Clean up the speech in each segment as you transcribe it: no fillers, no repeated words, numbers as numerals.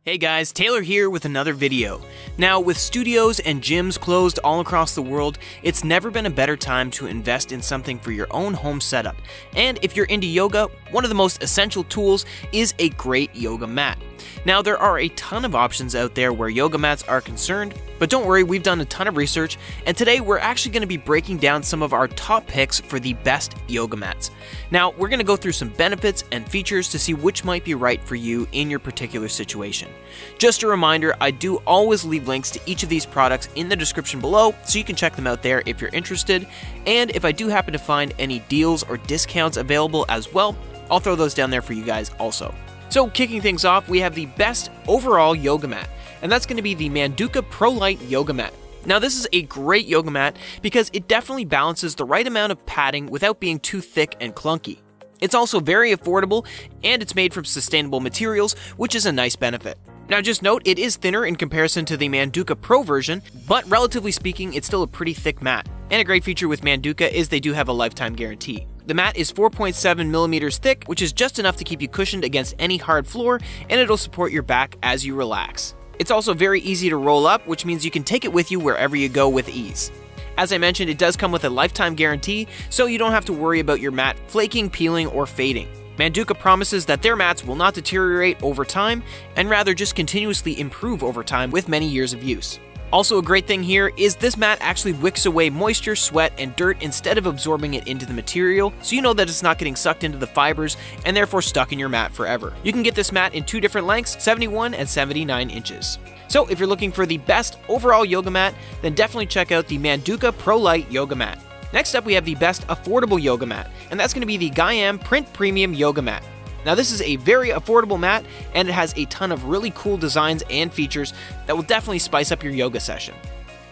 Hey guys, Taylor here with another video. Now, with studios and gyms closed all across the world, it's never been a better time to invest in something for your own home setup. And if you're into yoga, one of the most essential tools is a great yoga mat. Now, there are a ton of options out there where yoga mats are concerned, but don't worry, we've done a ton of research, and today we're actually going to be breaking down some of our top picks for the best yoga mats. Now, we're going to go through some benefits and features to see which might be right for you in your particular situation. Just a reminder, I do always leave links to each of these products in the description below, so you can check them out there if you're interested, and if I do happen to find any deals or discounts available as well, I'll throw those down there for you guys also. So kicking things off, we have the best overall yoga mat, and that's going to be the Manduka Prolite yoga mat. Now, this is a great yoga mat because it definitely balances the right amount of padding without being too thick and clunky. It's also very affordable, and it's made from sustainable materials, which is a nice benefit. Now, just note, it is thinner in comparison to the Manduka Pro version, but relatively speaking, it's still a pretty thick mat. And a great feature with Manduka is they do have a lifetime guarantee. The mat is 4.7 millimeters thick, which is just enough to keep you cushioned against any hard floor, and it'll support your back as you relax. It's also very easy to roll up, which means you can take it with you wherever you go with ease. As I mentioned, it does come with a lifetime guarantee, so you don't have to worry about your mat flaking, peeling, or fading. Manduka promises that their mats will not deteriorate over time, and rather just continuously improve over time with many years of use. Also, a great thing here is this mat actually wicks away moisture, sweat, and dirt instead of absorbing it into the material, so you know that it's not getting sucked into the fibers and therefore stuck in your mat forever. You can get this mat in two different lengths, 71 and 79 inches. So if you're looking for the best overall yoga mat, then definitely check out the Manduka Prolite yoga mat. Next up, we have the best affordable yoga mat, and that's going to be the Gaiam Print Premium yoga mat. Now, this is a very affordable mat, and it has a ton of really cool designs and features that will definitely spice up your yoga session.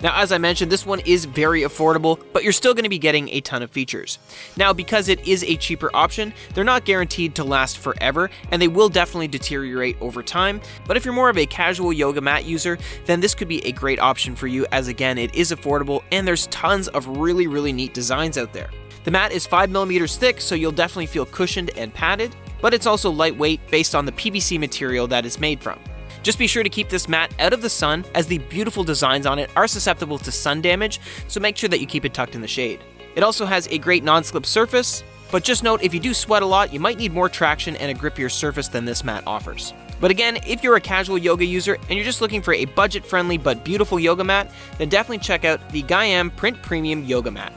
Now, as I mentioned, this one is very affordable, but you're still going to be getting a ton of features. Now, because it is a cheaper option, they're not guaranteed to last forever, and they will definitely deteriorate over time. But if you're more of a casual yoga mat user, then this could be a great option for you, as again, it is affordable, and there's tons of really neat designs out there. The mat is 5 millimeters thick, so you'll definitely feel cushioned and padded, but it's also lightweight based on the PVC material that it's made from. Just be sure to keep this mat out of the sun, as the beautiful designs on it are susceptible to sun damage, so make sure that you keep it tucked in the shade. It also has a great non-slip surface, but just note, if you do sweat a lot, you might need more traction and a grippier surface than this mat offers. But again, if you're a casual yoga user and you're just looking for a budget-friendly but beautiful yoga mat, then definitely check out the Gaiam Print Premium yoga mat.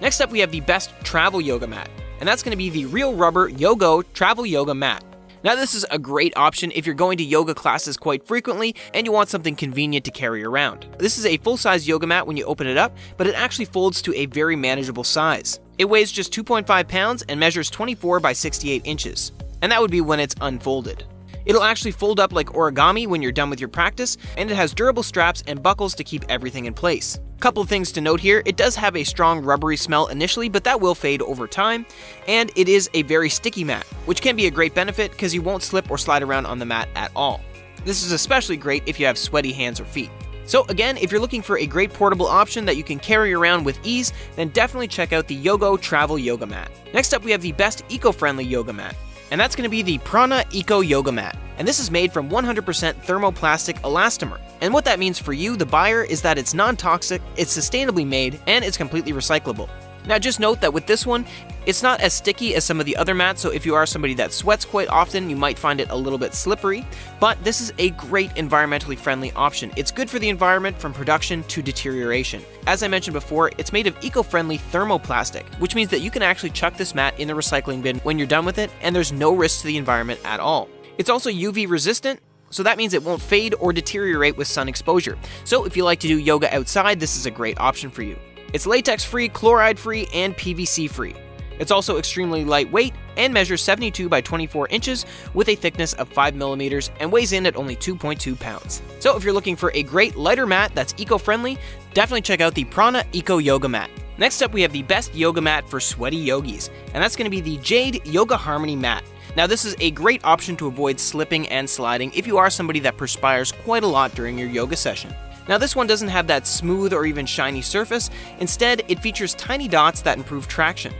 Next up, we have the best travel yoga mat, and that's going to be the Real Rubber Yogo Travel Yoga Mat. Now, this is a great option if you're going to yoga classes quite frequently and you want something convenient to carry around. This is a full-size yoga mat when you open it up, but it actually folds to a very manageable size. It weighs just 2.5 pounds and measures 24 by 68 inches, and that would be when it's unfolded. It'll actually fold up like origami when you're done with your practice, and it has durable straps and buckles to keep everything in place. Couple of things to note here, it does have a strong rubbery smell initially, but that will fade over time, and it is a very sticky mat, which can be a great benefit because you won't slip or slide around on the mat at all. This is especially great if you have sweaty hands or feet. So again, if you're looking for a great portable option that you can carry around with ease, then definitely check out the Yogo Travel Yoga Mat. Next up, we have the best eco-friendly yoga mat, and that's going to be the Prana Eco Yoga Mat. And this is made from 100% thermoplastic elastomer. And what that means for you, the buyer, is that it's non-toxic, it's sustainably made, and it's completely recyclable. Now, just note that with this one, it's not as sticky as some of the other mats, so if you are somebody that sweats quite often, you might find it a little bit slippery, but this is a great environmentally friendly option. It's good for the environment from production to deterioration. As I mentioned before, it's made of eco-friendly thermoplastic, which means that you can actually chuck this mat in the recycling bin when you're done with it, and there's no risk to the environment at all. It's also UV resistant, so that means it won't fade or deteriorate with sun exposure. So if you like to do yoga outside, this is a great option for you. It's latex-free, chloride-free, and PVC-free. It's also extremely lightweight and measures 72 by 24 inches with a thickness of 5 millimeters and weighs in at only 2.2 pounds. So if you're looking for a great lighter mat that's eco-friendly, definitely check out the Prana Eco Yoga Mat. Next up, we have the best yoga mat for sweaty yogis, and that's going to be the Jade Yoga Harmony Mat. Now, this is a great option to avoid slipping and sliding if you are somebody that perspires quite a lot during your yoga session. Now, this one doesn't have that smooth or even shiny surface. Instead, it features tiny dots that improve traction.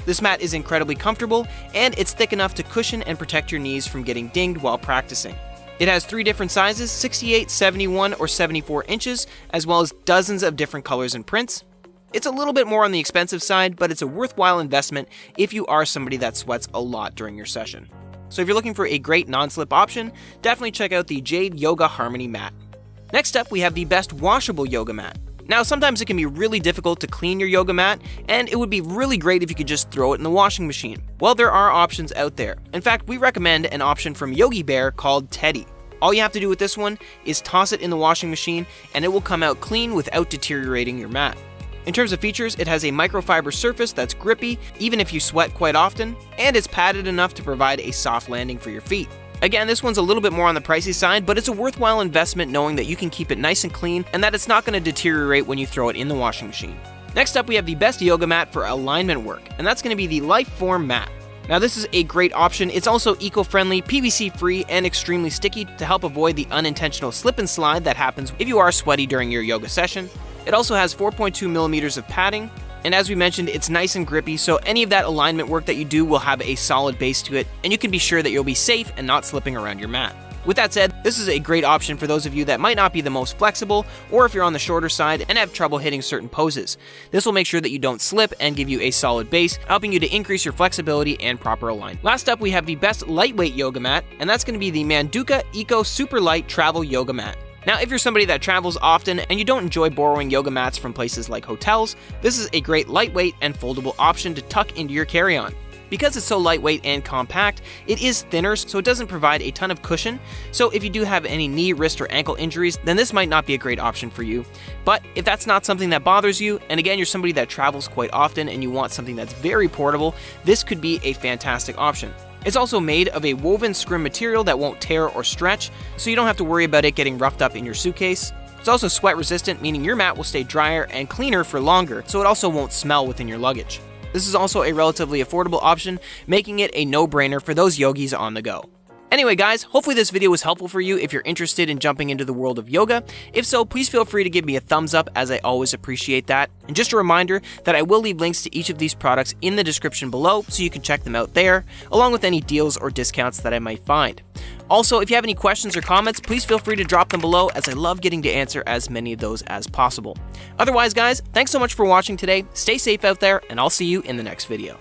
This mat is incredibly comfortable, and it's thick enough to cushion and protect your knees from getting dinged while practicing. It has 3 different sizes, 68, 71, or 74 inches, as well as dozens of different colors and prints. It's a little bit more on the expensive side, but it's a worthwhile investment if you are somebody that sweats a lot during your session. So if you're looking for a great non-slip option, definitely check out the Jade Yoga Harmony mat. Next up, we have the best washable yoga mat. Now, sometimes it can be really difficult to clean your yoga mat, and it would be really great if you could just throw it in the washing machine. Well, there are options out there. In fact, we recommend an option from Yogi Bear called Teddy. All you have to do with this one is toss it in the washing machine, and it will come out clean without deteriorating your mat. In terms of features, it has a microfiber surface that's grippy, even if you sweat quite often, and it's padded enough to provide a soft landing for your feet. Again, this one's a little bit more on the pricey side, but it's a worthwhile investment knowing that you can keep it nice and clean and that it's not going to deteriorate when you throw it in the washing machine. Next up, we have the best yoga mat for alignment work, and that's going to be the Liforme mat. Now, this is a great option. It's also eco-friendly, PVC-free, and extremely sticky to help avoid the unintentional slip and slide that happens if you are sweaty during your yoga session. It also has 4.2 millimeters of padding, and as we mentioned, it's nice and grippy, so any of that alignment work that you do will have a solid base to it, and you can be sure that you'll be safe and not slipping around your mat. With that said, this is a great option for those of you that might not be the most flexible, or if you're on the shorter side and have trouble hitting certain poses. This will make sure that you don't slip and give you a solid base, helping you to increase your flexibility and proper alignment. Last up, we have the best lightweight yoga mat, and that's going to be the Manduka E.C.O Superlight Travel Yoga Mat. Now, if you're somebody that travels often and you don't enjoy borrowing yoga mats from places like hotels, this is a great lightweight and foldable option to tuck into your carry-on. Because it's so lightweight and compact, it is thinner, so it doesn't provide a ton of cushion. So if you do have any knee, wrist, or ankle injuries, then this might not be a great option for you. But if that's not something that bothers you, and again, you're somebody that travels quite often and you want something that's very portable, this could be a fantastic option. It's also made of a woven scrim material that won't tear or stretch, so you don't have to worry about it getting roughed up in your suitcase. It's also sweat resistant, meaning your mat will stay drier and cleaner for longer, so it also won't smell within your luggage. This is also a relatively affordable option, making it a no-brainer for those yogis on the go. Anyway guys, hopefully this video was helpful for you if you're interested in jumping into the world of yoga. If so, please feel free to give me a thumbs up, as I always appreciate that. And just a reminder that I will leave links to each of these products in the description below, so you can check them out there, along with any deals or discounts that I might find. Also, if you have any questions or comments, please feel free to drop them below, as I love getting to answer as many of those as possible. Otherwise guys, thanks so much for watching today, stay safe out there, and I'll see you in the next video.